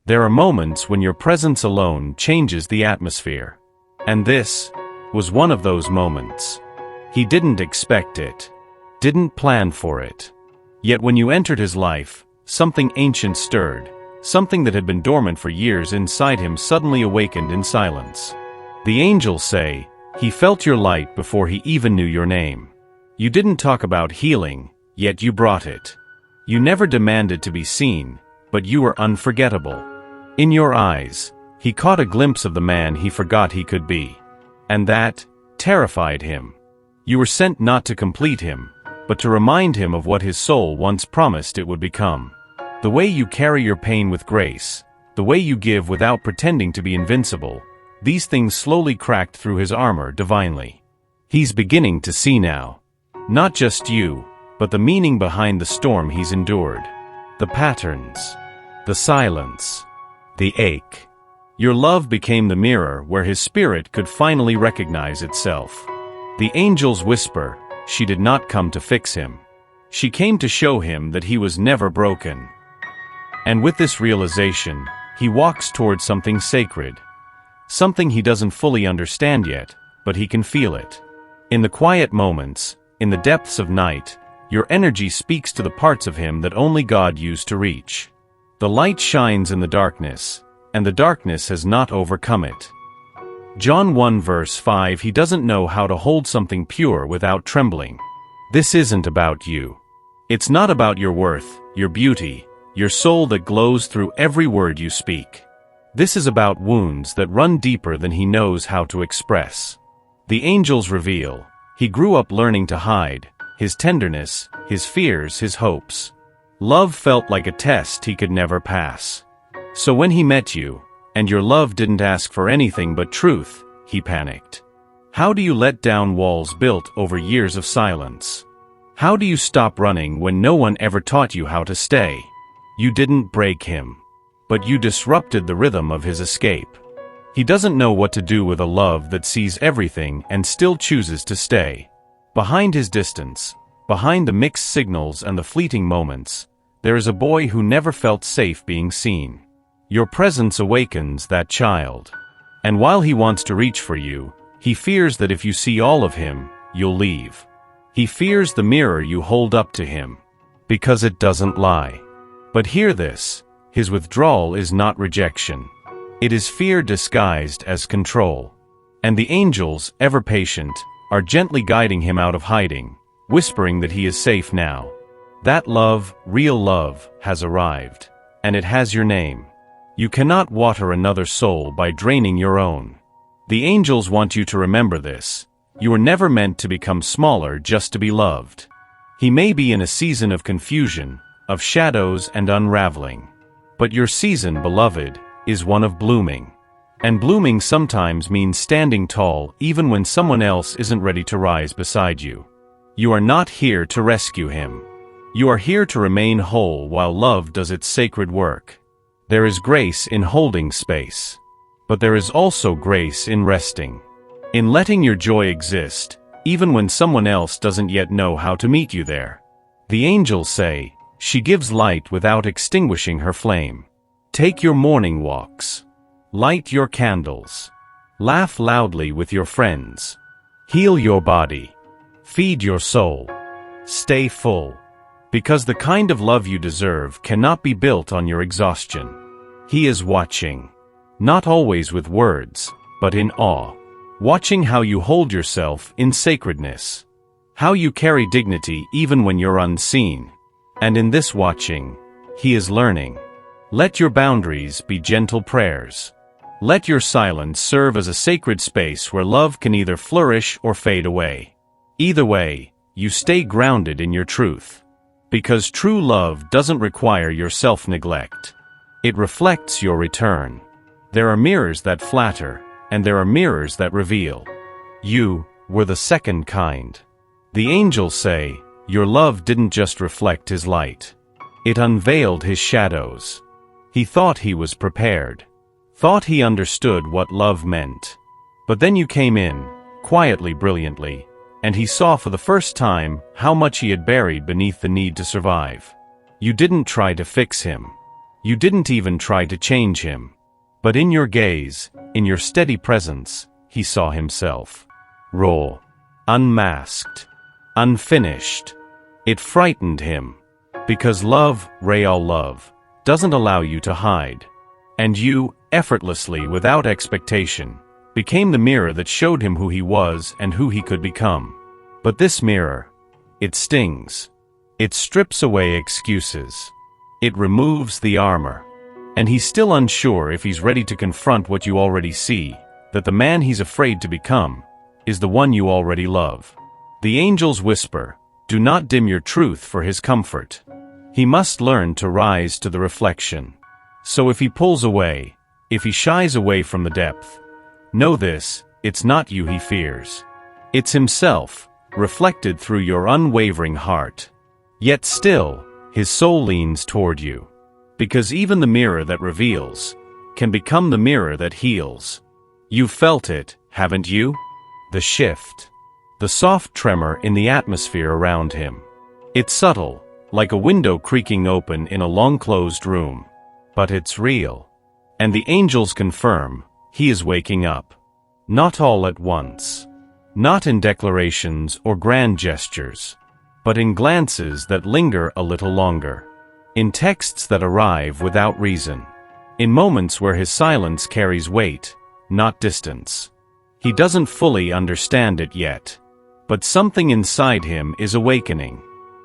There are moments when your presence alone changes the atmosphere. And this was one of those moments. He didn't expect it, didn't plan for it. Yet when you entered his life, something ancient stirred, something that had been dormant for years inside him suddenly awakened in silence. The angels say, he felt your light before he even knew your name. You didn't talk about healing, yet you brought it. You never demanded to be seen, but you were unforgettable. In your eyes, he caught a glimpse of the man he forgot he could be. And that terrified him. You were sent not to complete him, but to remind him of what his soul once promised it would become. The way you carry your pain with grace, the way you give without pretending to be invincible, these things slowly cracked through his armor divinely. He's beginning to see now. Not just you, but the meaning behind the storm he's endured. The patterns, the silence, the ache. Your love became the mirror where his spirit could finally recognize itself. The angels whisper, she did not come to fix him. She came to show him that he was never broken. And with this realization, he walks towards something sacred. Something he doesn't fully understand yet, but he can feel it. In the quiet moments, in the depths of night, your energy speaks to the parts of him that only God used to reach. The light shines in the darkness, and the darkness has not overcome it. John 1 verse 5. He doesn't know how to hold something pure without trembling. This isn't about you. It's not about your worth, your beauty, your soul that glows through every word you speak. This is about wounds that run deeper than he knows how to express. The angels reveal, he grew up learning to hide, his tenderness, his fears, his hopes. Love felt like a test he could never pass. So when he met you, and your love didn't ask for anything but truth, he panicked. How do you let down walls built over years of silence? How do you stop running when no one ever taught you how to stay? You didn't break him, but you disrupted the rhythm of his escape. He doesn't know what to do with a love that sees everything and still chooses to stay. Behind his distance, behind the mixed signals and the fleeting moments, there is a boy who never felt safe being seen. Your presence awakens that child. And while he wants to reach for you, he fears that if you see all of him, you'll leave. He fears the mirror you hold up to him, because it doesn't lie. But hear this, his withdrawal is not rejection. It is fear disguised as control. And the angels, ever patient, are gently guiding him out of hiding, whispering that he is safe now. That love, real love, has arrived. And it has your name. You cannot water another soul by draining your own. The angels want you to remember this. You were never meant to become smaller just to be loved. He may be in a season of confusion, of shadows and unraveling. But your season, beloved, is one of blooming. And blooming sometimes means standing tall even when someone else isn't ready to rise beside you. You are not here to rescue him. You are here to remain whole while love does its sacred work. There is grace in holding space. But there is also grace in resting. In letting your joy exist, even when someone else doesn't yet know how to meet you there. The angels say, she gives light without extinguishing her flame. Take your morning walks. Light your candles. Laugh loudly with your friends. Heal your body. Feed your soul. Stay full. Because the kind of love you deserve cannot be built on your exhaustion. He is watching. Not always with words, but in awe. Watching how you hold yourself in sacredness. How you carry dignity even when you're unseen. And in this watching, he is learning. Let your boundaries be gentle prayers. Let your silence serve as a sacred space where love can either flourish or fade away. Either way, you stay grounded in your truth. Because true love doesn't require your self-neglect. It reflects your return. There are mirrors that flatter, and there are mirrors that reveal. You were the second kind. The angels say, your love didn't just reflect his light. It unveiled his shadows. He thought he was prepared. Thought he understood what love meant. But then you came in, quietly, brilliantly, and he saw for the first time how much he had buried beneath the need to survive. You didn't try to fix him. You didn't even try to change him. But in your gaze, in your steady presence, he saw himself. Raw. Unmasked. Unfinished. It frightened him. Because love, real love, doesn't allow you to hide. And you, effortlessly, without expectation, became the mirror that showed him who he was and who he could become. But this mirror, it stings. It strips away excuses. It removes the armor. And he's still unsure if he's ready to confront what you already see, that the man he's afraid to become is the one you already love. The angels whisper, "Do not dim your truth for his comfort." He must learn to rise to the reflection. So if he pulls away, if he shies away from the depth, know this, it's not you he fears. It's himself, reflected through your unwavering heart. Yet still, his soul leans toward you. Because even the mirror that reveals can become the mirror that heals. You've felt it, haven't you? The shift. The soft tremor in the atmosphere around him. It's subtle, like a window creaking open in a long-closed room. But it's real. And the angels confirm, he is waking up. Not all at once. Not in declarations or grand gestures. But in glances that linger a little longer. In texts that arrive without reason. In moments where his silence carries weight, not distance. He doesn't fully understand it yet. But something inside him is awakening.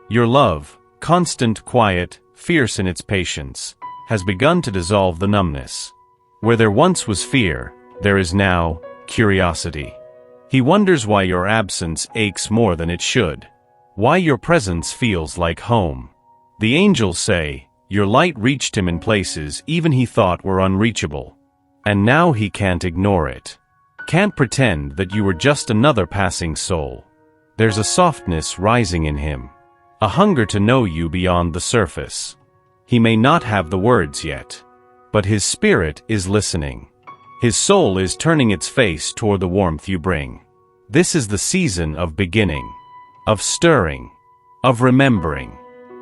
Your love, constant, quiet, fierce in its patience, has begun to dissolve the numbness. Where there once was fear, there is now curiosity. He wonders why your absence aches more than it should. Why your presence feels like home. The angels say, your light reached him in places even he thought were unreachable. And now he can't ignore it. Can't pretend that you were just another passing soul. There's a softness rising in him. A hunger to know you beyond the surface. He may not have the words yet. But his spirit is listening. His soul is turning its face toward the warmth you bring. This is the season of beginning. Of stirring. Of remembering.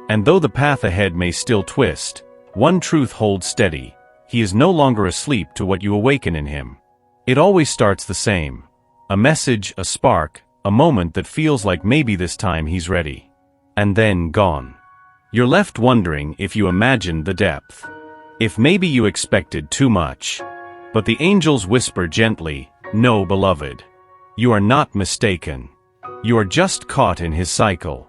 And though the path ahead may still twist, one truth holds steady. He is no longer asleep to what you awaken in him. It always starts the same. A message, a spark, a moment that feels like maybe this time he's ready. And then gone. You're left wondering if you imagined the depth. If maybe you expected too much. But the angels whisper gently, "No, beloved. You are not mistaken. You are just caught in his cycle."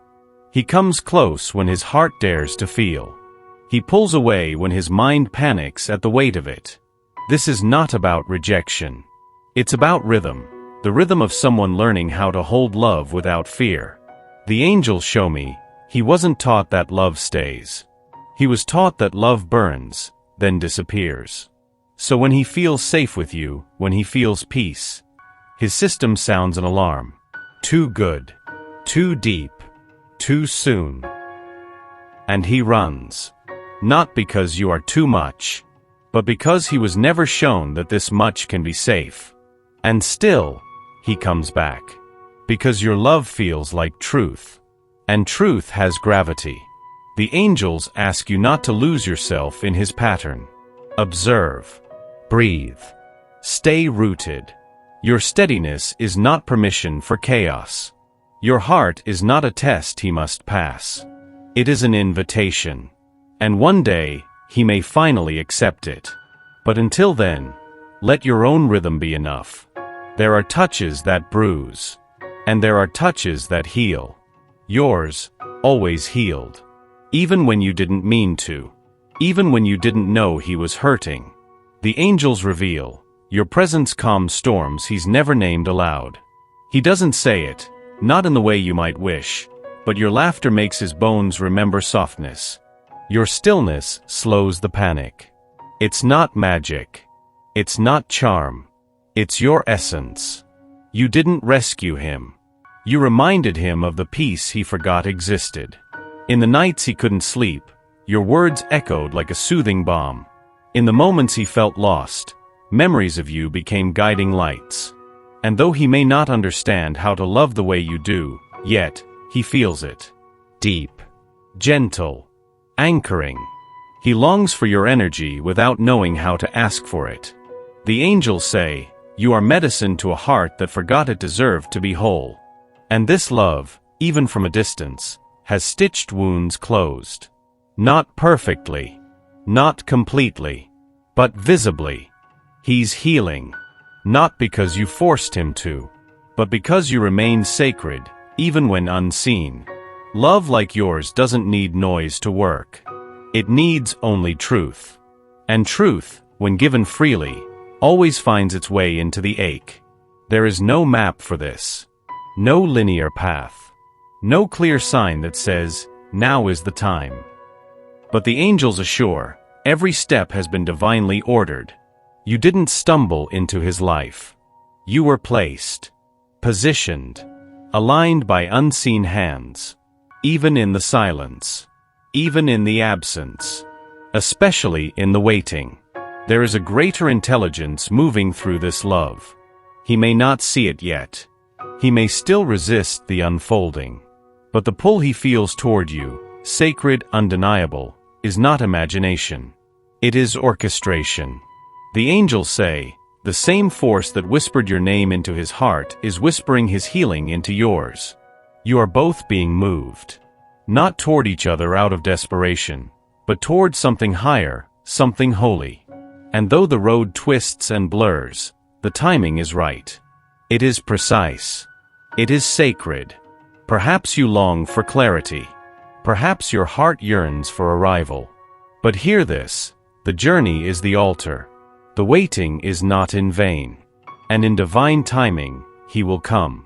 He comes close when his heart dares to feel. He pulls away when his mind panics at the weight of it. This is not about rejection. It's about rhythm, the rhythm of someone learning how to hold love without fear. The angels show me, he wasn't taught that love stays. He was taught that love burns, then disappears. So when he feels safe with you, when he feels peace, his system sounds an alarm. Too good. Too deep. Too soon. And he runs. Not because you are too much, but because he was never shown that this much can be safe. And still, he comes back. Because your love feels like truth. And truth has gravity. The angels ask you not to lose yourself in his pattern. Observe. Breathe. Stay rooted. Your steadiness is not permission for chaos. Your heart is not a test he must pass. It is an invitation. And one day, he may finally accept it. But until then, let your own rhythm be enough. There are touches that bruise. And there are touches that heal. Yours, always healed. Even when you didn't mean to. Even when you didn't know he was hurting. The angels reveal, your presence calms storms he's never named aloud. He doesn't say it, not in the way you might wish, but your laughter makes his bones remember softness. Your stillness slows the panic. It's not magic. It's not charm. It's your essence. You didn't rescue him. You reminded him of the peace he forgot existed. In the nights he couldn't sleep, your words echoed like a soothing balm. In the moments he felt lost, memories of you became guiding lights. And though he may not understand how to love the way you do, yet, he feels it. Deep. Gentle. Anchoring. He longs for your energy without knowing how to ask for it. The angels say, "You are medicine to a heart that forgot it deserved to be whole." And this love, even from a distance, has stitched wounds closed. Not perfectly, not completely, but visibly. He's healing, not because you forced him to, but because you remain sacred, even when unseen. Love like yours doesn't need noise to work. It needs only truth. And truth, when given freely, always finds its way into the ache. There is no map for this. No linear path. No clear sign that says, "Now is the time." But the angels assure, every step has been divinely ordered. You didn't stumble into his life. You were placed, positioned, aligned by unseen hands, even in the silence, even in the absence, especially in the waiting. There is a greater intelligence moving through this love. He may not see it yet. He may still resist the unfolding. But the pull he feels toward you, sacred, undeniable, is not imagination. It is orchestration. The angels say, the same force that whispered your name into his heart is whispering his healing into yours. You are both being moved. Not toward each other out of desperation, but toward something higher, something holy. And though the road twists and blurs, the timing is right. It is precise. It is sacred. Perhaps you long for clarity. Perhaps your heart yearns for arrival. But hear this, the journey is the altar. The waiting is not in vain. And in divine timing, he will come.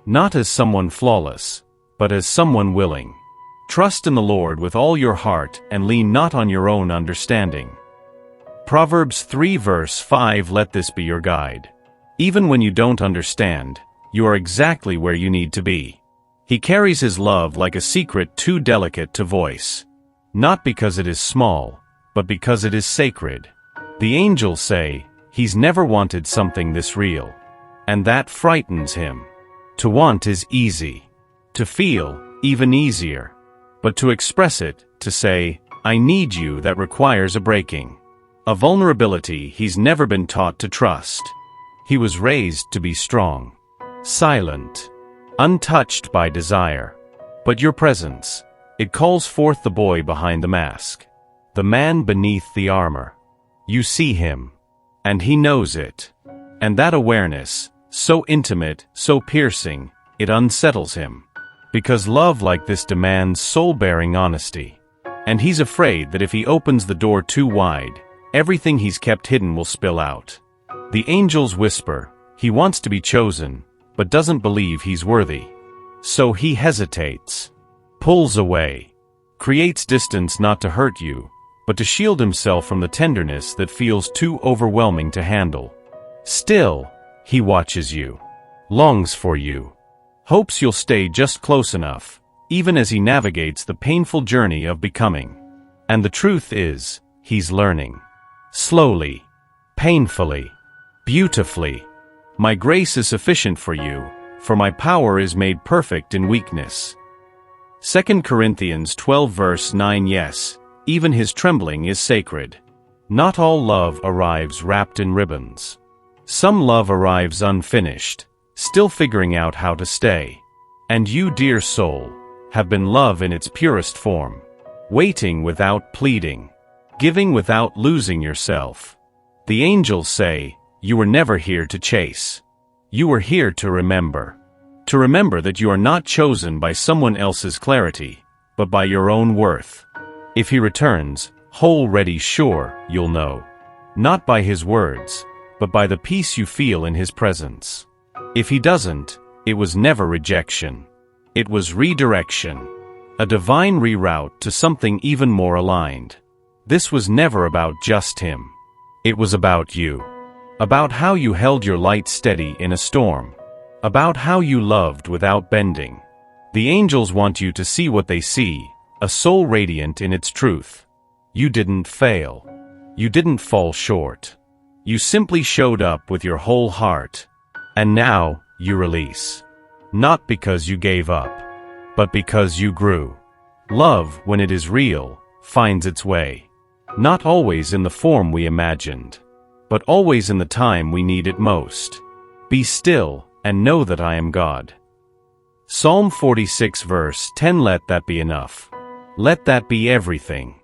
Not as someone flawless, but as someone willing. Trust in the Lord with all your heart and lean not on your own understanding. Proverbs 3 verse 5. Let this be your guide. Even when you don't understand, you are exactly where you need to be. He carries his love like a secret too delicate to voice. Not because it is small, but because it is sacred. The angels say, he's never wanted something this real. And that frightens him. To want is easy. To feel, even easier. But to express it, to say, I need you, that requires a breaking. A vulnerability he's never been taught to trust. He was raised to be strong. Silent. Untouched by desire. But your presence, it calls forth the boy behind the mask. The man beneath the armor. You see him. And he knows it. And that awareness, so intimate, so piercing, it unsettles him. Because love like this demands soul-bearing honesty. And he's afraid that if he opens the door too wide, everything he's kept hidden will spill out. The angels whisper, he wants to be chosen, but doesn't believe he's worthy. So he hesitates, pulls away, creates distance not to hurt you, but to shield himself from the tenderness that feels too overwhelming to handle. Still, he watches you, longs for you, hopes you'll stay just close enough, even as he navigates the painful journey of becoming. And the truth is, he's learning. Slowly, painfully, beautifully. My grace is sufficient for you, for my power is made perfect in weakness. 2 Corinthians 12 verse 9. Yes, even his trembling is sacred. Not all love arrives wrapped in ribbons. Some love arrives unfinished, still figuring out how to stay. And you, dear soul, have been love in its purest form. Waiting without pleading. Giving without losing yourself. The angels say, you were never here to chase. You were here to remember. To remember that you are not chosen by someone else's clarity, but by your own worth. If he returns, whole, ready, sure, you'll know. Not by his words, but by the peace you feel in his presence. If he doesn't, it was never rejection. It was redirection. A divine reroute to something even more aligned. This was never about just him. It was about you. About how you held your light steady in a storm. About how you loved without bending. The angels want you to see what they see, a soul radiant in its truth. You didn't fail. You didn't fall short. You simply showed up with your whole heart. And now, you release. Not because you gave up, but because you grew. Love, when it is real, finds its way. Not always in the form we imagined, but always in the time we need it most. Be still, and know that I am God. Psalm 46 verse 10. Let that be enough. Let that be everything.